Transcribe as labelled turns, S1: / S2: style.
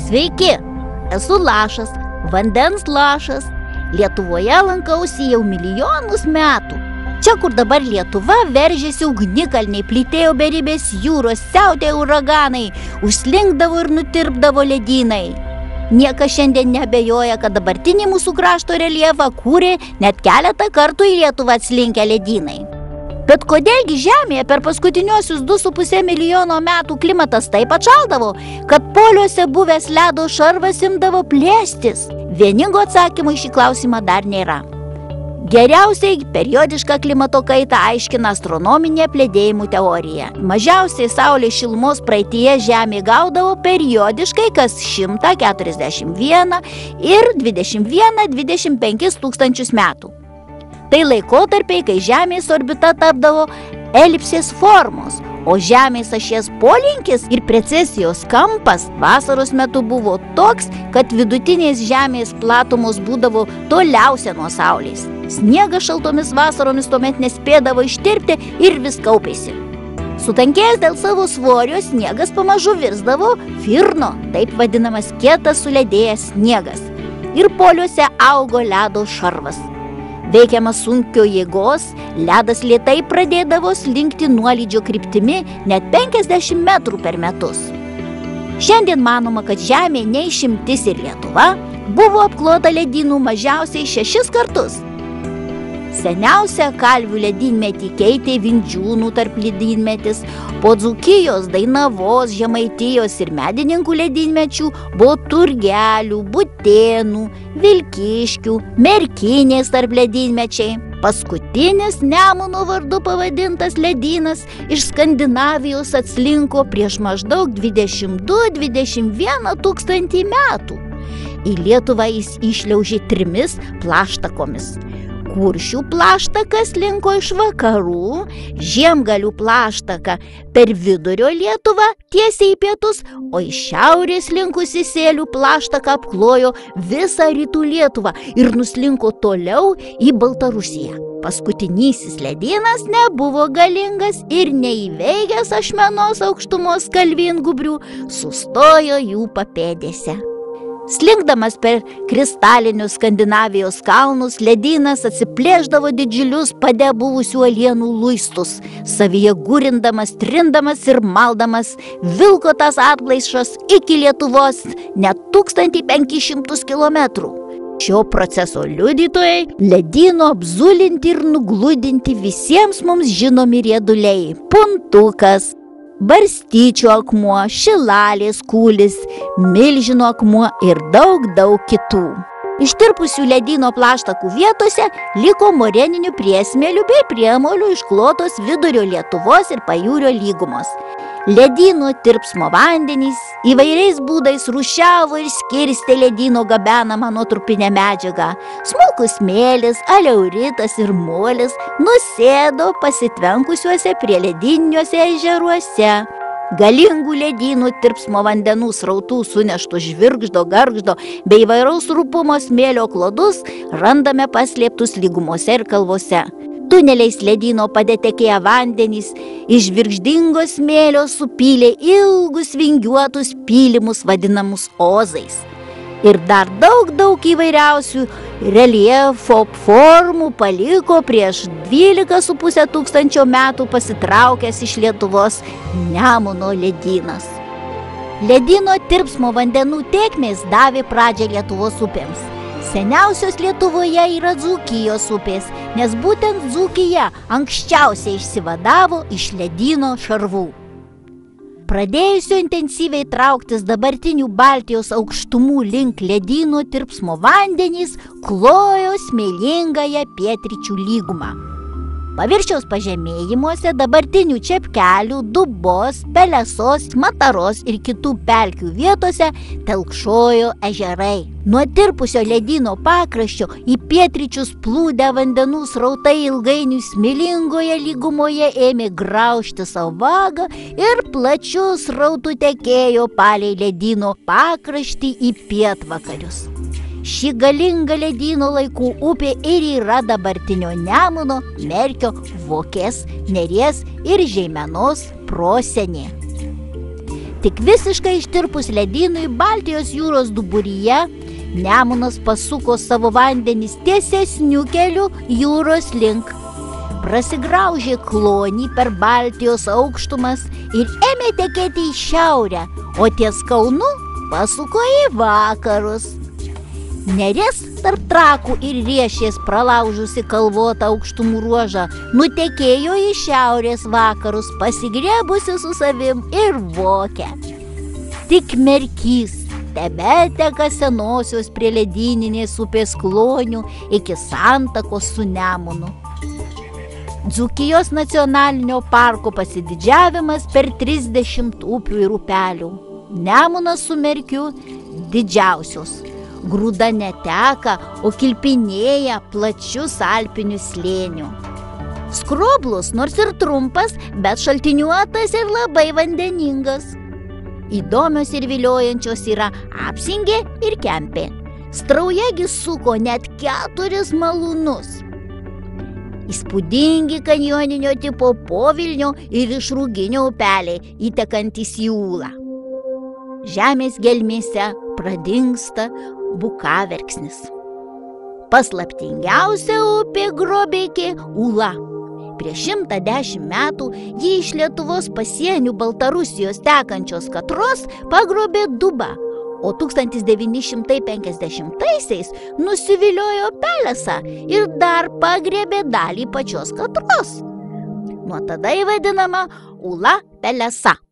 S1: Sveiki, esu Lašas, vandens Lašas. Lietuvoje lankausi jau milijonus metų. Čia, kur dabar Lietuva, veržėsi ugnikalniai, plytėjo beribės jūros, siautėjo uraganai, užslinkdavo ir nutirpdavo ledynai. Niekas šiandien neabejoja, kad dabartinį mūsų krašto reljefą kūrė net keletą kartų į Lietuvą atslinkę ledynai. Bet kodėlgi Žemėje per paskutiniuosius 2,5 milijono metų klimatas taip atšaldavo, kad poliuose buvęs ledo šarvas imdavo plėstis? Vieningo atsakymo į šį klausimą dar nėra. Geriausiai periodišką klimato kaitą aiškina astronominė apledėjimų teorija. Mažiausiai Saulės šilumos praeityje Žemė gaudavo periodiškai kas 141 ir 21-25 tūkstančius metų. Tai laikotarpiai, kai Žemės orbita tapdavo elipsės formos, o Žemės ašies polinkis ir precesijos kampas vasaros metu buvo toks, kad vidutinės Žemės platumos būdavo toliausia nuo Saulės. Sniegas šaltomis vasaromis tuomet nespėdavo ištirpti ir vis kaupėsi. Sutankėjęs dėl savo svorio, sniegas pamažu virsdavo firno, taip vadinamas kietas suledėjęs sniegas. Ir poliuose augo ledo šarvas. Veikiamas sunkio jėgos, ledas lėtai pradėdavo slinkti nuolydžio kryptimi net 50 metrų per metus. Šiandien manoma, kad Žemė ne išimtis ir Lietuva buvo apklota ledynų mažiausiai 6 kartus. Seniausią Kalvių ledynmetį keitė Vindžiūnų tarpledynmetis, po Dzūkijos, Dainavos, Žemaitijos ir Medininkų ledynmečių buvo Turgelių, Butėnų, Vilkiškių, Merkinės tarpledynmečiai. Paskutinis Nemuno vardu pavadintas ledynas iš Skandinavijos atslinko prieš maždaug 22-21 tūkstantį metų. Į Lietuvą jis išliaužė 3 plaštakomis. Kuršių plaštakas linko iš vakarų, Žiemgalių plaštaka per vidurio Lietuvą tiesiai į pietus, o iš šiaurės linkusi Sėlių plaštaka apklojo visą rytų Lietuvą ir nuslinko toliau į Baltarusiją. Paskutinysis ledynas nebuvo galingas ir neįveikęs Ašmenos aukštumos kalvingūbrių sustojo jų papėdėse. Slinkdamas per kristalinius Skandinavijos kalnus, ledynas atsiplėšdavo didžiulius pade buvusių uolienų luistus, savyje gurindamas, trindamas ir maldamas, vilko tas atplaišas iki Lietuvos net 1500 kilometrų. Šio proceso liudytojai ledyno apzulinti ir nugludinti visiems mums žinomi rieduliai – Puntukas, Barstyčių akmuo, Šilalės kūlis, Milžino akmuo ir daug kitų. Ištirpusių ledyno plaštakų vietose liko moreninių priesmėlių bei priemolių išklotos vidurio Lietuvos ir Pajūrio lygumos. Ledyno tirpsmo vandenys įvairiais būdais rūšiavo ir skirstė ledyno gabenamą nuotrupinę medžiagą. Smulkus smėlis, aleuritas ir molis nusėdo pasitvenkusiuose prie ledyniniuose ežeruose. Galingų ledynų tirpsmo vandenų srautų suneštų žvirgždo, gargždo bei įvairaus rupumo smėlio klodus randame paslėptus lygumose ir kalvose. Tuneliais ledyno padetekėję vandenys iš žvirgždingo smėlio supylė ilgus vingiuotus pylimus vadinamus ozais. Ir dar daug įvairiausių reljefo formų paliko prieš 12,5 tūkstančio metų pasitraukęs iš Lietuvos Nemuno ledynas. Ledyno tirpsmo vandenų tėkmės davė pradžią Lietuvos upėms. Seniausios Lietuvoje yra Dzūkijos upės, nes būtent Dzūkija anksčiausiai išsivadavo iš ledyno šarvų. Pradėjusio intensyviai trauktis dabartinių Baltijos aukštumų link ledyno tirpsmo vandenys klojo smėlingąją pietryčių lygumą. Paviršiaus pažemėjimuose dabartinių Čepkelių, Dubos, Pelesos, Mataros ir kitų pelkių vietose telkšojo ežerai. Nuo tirpusio ledyno pakraščio į pietryčius plūdę vandenų srautai ilgainiui smėlingoje lygumoje ėmė graužti savo vagą ir plačiu srautu tekėjo palei ledyno pakraštį į pietvakarius. Ši galinga ledyno laikų upė ir yra dabartinio Nemuno, Merkio, Vokės, Neries ir Žeimenos prosenė. Tik visiškai ištirpus ledynui Baltijos jūros duburyje, Nemunas pasuko savo vandenis tiesesniu keliu jūros link. Prasigraužė klonį per Baltijos aukštumas ir ėmė tekėti į šiaurę, o ties Kaunu pasuko į vakarus. Neris tarp Trakų ir Riešės pralaužusi kalvotą aukštumų ruožą nutekėjo į šiaurės vakarus, pasigriebusi su savim ir Vokę. Tik Merkys tebeteka senosios prie ledyninės upės klonių iki santakos su Nemunu. Dzūkijos nacionalinio parko pasididžiavimas per 30 upių ir upelių. Nemunas su Merkiu didžiausios. Grūda neteka, o kilpinėja plačius alpinių slėnių. Skroblus nors ir trumpas, bet šaltiniuotas ir labai vandeningas. Įdomios ir viliojančios yra Apsingė ir Kempė. Straujagis suko net 4 malūnus. Įspūdingi kanjoninio tipo Povilnio ir Išrūginio upeliai įtekantys į Ūlą. Žemės gelmėse pradingsta Bukaverksnis. Paslaptingiausia upė Grobeikė Ūla. Prieš 110 metų ji iš Lietuvos pasienių Baltarusijos tekančios Katros pagrobė Dubą, o 1950-aisiais nusiviliojo Pelesą ir dar pagriebė dalį pačios Katros. Nuo tada ji vadinama Ūla Pelesa.